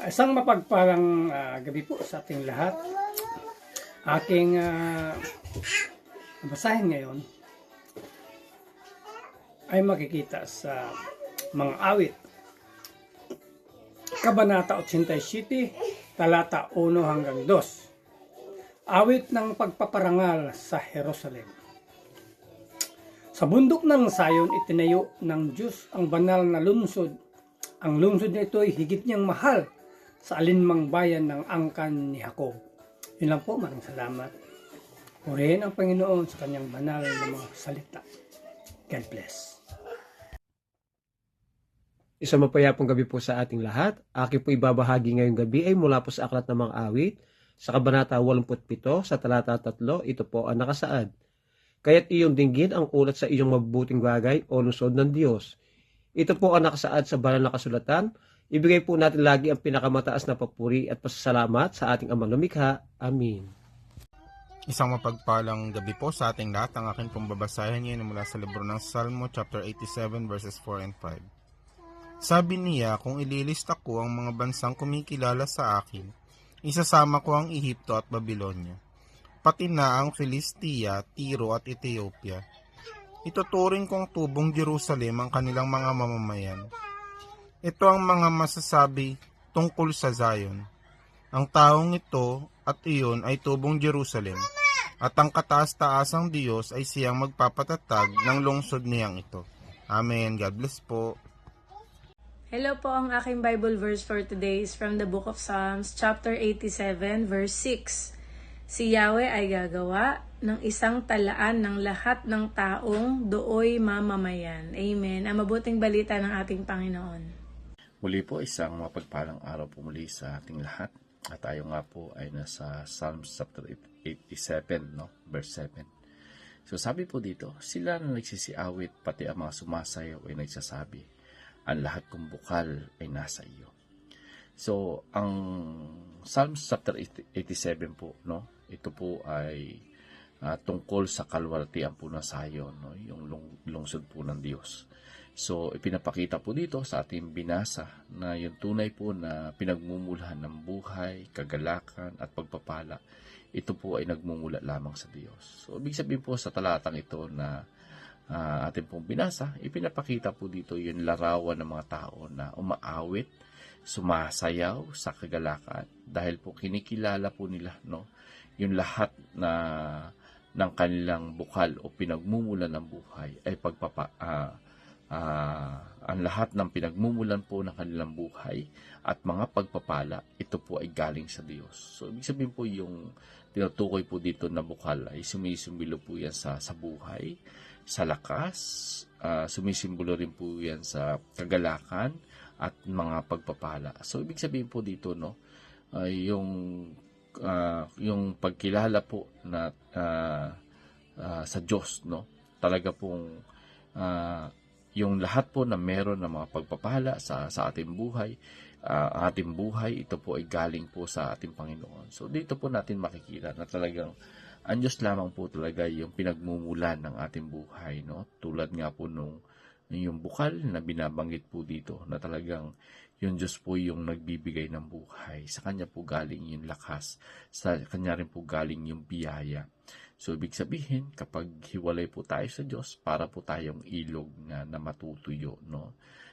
Isang mapagpalang gabi po sa ating lahat. Aking basahin ngayon ay makikita sa mga awit. Kabanata 87, talata 1 hanggang 2. Awit ng pagpaparangal sa Jerusalem. Sa bundok ng Sayon itinayo ng Diyos ang banal na lungsod. Ang lungsod na ito ay higit niyang mahal sa alinmang bayan ng angkan ni Jacob. Yun lang po, maraming salamat. Purihin ang Panginoon sa kanyang banal na mga salita. God bless. Isang mapayapang gabi po sa ating lahat. Aking po ibabahagi ngayong gabi ay mula po sa Aklat ng Mga Awit, sa Kabanata 87, sa talata 3, ito po ang nakasaad. Kaya't iyong dinggin ang ulat sa iyong mabubuting bagay o lungsod ng Diyos. Ito po ang nakasaad sa banal na kasulatan. Ibigay po natin lagi ang pinakamataas na papuri at pasasalamat sa ating Amang Lumikha. Amin. Isang mapagpalang gabi po sa ating lahat. Ang akin pong babasahin ngayon mula sa libro ng Salmo chapter 87 verses 4 and 5. Sabi niya, kung ililista ko ang mga bansang kumikilala sa akin, isasama ko ang Ehipto at Babylonia, pati na ang Filistia, Tiro at Ethiopia. Ituturing kong tubong Jerusalem ang kanilang mga mamamayan. Ito ang mga masasabi tungkol sa Zion. Ang taong ito at iyon ay tubong Jerusalem, at ang kataas-taasang Diyos ay siyang magpapatatag ng lungsod niyang ito. Amen. God bless po. Hello po, ang aking Bible verse for today is from the book of Psalms, chapter 87, verse 6. Si Yahweh ay gagawa ng isang talaan ng lahat ng taong dooy mamamayan. Amen. Ang mabuting balita ng ating Panginoon. Muli po, isang mapagpalang araw po muli sa ating lahat. At tayo nga po ay nasa Psalms chapter 87, verse 7. So sabi po dito, sila na nagsisiawit, pati ang mga sumasayaw ay nagsasabi, ang lahat kong bukal ay nasa iyo. So, ang Psalms chapter 87 po, ito po ay tungkol sa kalwalatian po ng Sayon, yung lungsod po ng Diyos. So, ipinapakita po dito sa ating binasa na yung tunay po na pinagmumulahan ng buhay, kagalakan at pagpapala, ito po ay nagmumula lamang sa Diyos. So, ibig sabihin po sa talatang ito na ating pong binasa, ipinapakita po dito yung larawan ng mga tao na umaawit, sumasayaw sa kagalakan dahil po kinikilala po nila yung lahat na ng kanilang bukal o pinagmumulan ng buhay ay ang lahat ng pinagmumulan po ng kanilang buhay at mga pagpapala, ito po ay galing sa Diyos. So, ibig sabihin po yung tinutukoy po dito na bukal ay sumisimbolo po yan sa buhay, sa lakas, sumisimbolo rin po yan sa kagalakan at mga pagpapala. So, ibig sabihin po dito, yung pagkilala po na sa Diyos, talaga pong yung lahat po na meron ng mga pagpapala sa ating buhay, ating buhay, ito po ay galing po sa ating Panginoon. So, dito po natin makikita na talagang ang Diyos lamang po talaga yung pinagmumulan ng ating buhay, Tulad nga po yung bukal na binabanggit po dito, na talagang yung Diyos po yung nagbibigay ng buhay. Sa Kanya po galing yung lakas, sa Kanya rin po galing yung biyaya. So, ibig sabihin, kapag hiwalay po tayo sa Diyos, para po tayong ilog na matutuyo,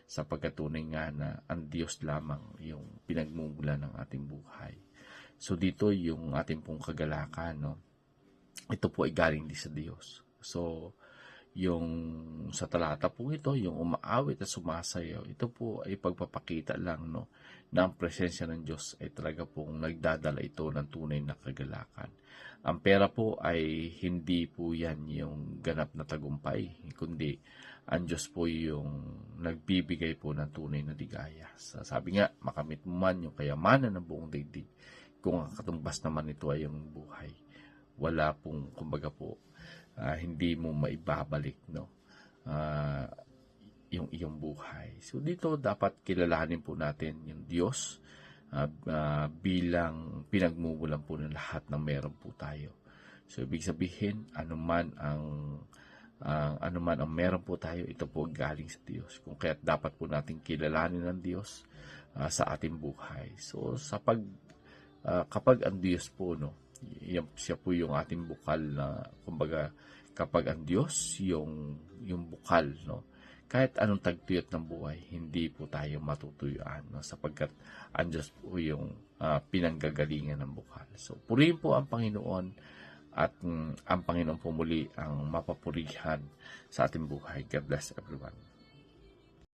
sa pagkatunay nga na ang Diyos lamang yung pinagmumula ng ating buhay. So, dito yung ating pong kagalakan, ito po ay galing din sa Diyos. So, yung sa talata po ito, yung umaawit at sumasayaw, ito po ay pagpapakita lang, na ang presensya ng Diyos ay talaga pong nagdadala ito ng tunay na kagalakan. Ang pera po ay hindi po yan yung ganap na tagumpay, kundi ang Diyos po yung nagbibigay po ng tunay na ligaya. Sabi nga, makamit mo man yung kayamanan ng buong daigdig, kung ang katumbas naman ito ay yung buhay. Wala pong, kumbaga po, hindi mo maibabalik, yung iyong buhay. So, dito dapat kilalanin po natin yung Diyos, bilang pinagmumulan po ng lahat ng meron po tayo. So, ibig sabihin, anuman ang ang anuman ang meron po tayo, ito po galing sa Diyos. Kung kaya't dapat po natin kilalanin ng Diyos sa ating buhay. So kapag ang Diyos po, siya po yung ating bukal na, kumbaga, kapag ang Diyos yung bukal, kahit anong tagtuyot ng buhay, hindi po tayo matutuyuan, sapagkat ang Diyos po yung pinanggagalingan ng bukal. So purihin po ang Panginoon, at ang Panginoon po muli ang mapapurihan sa ating buhay. God bless everyone.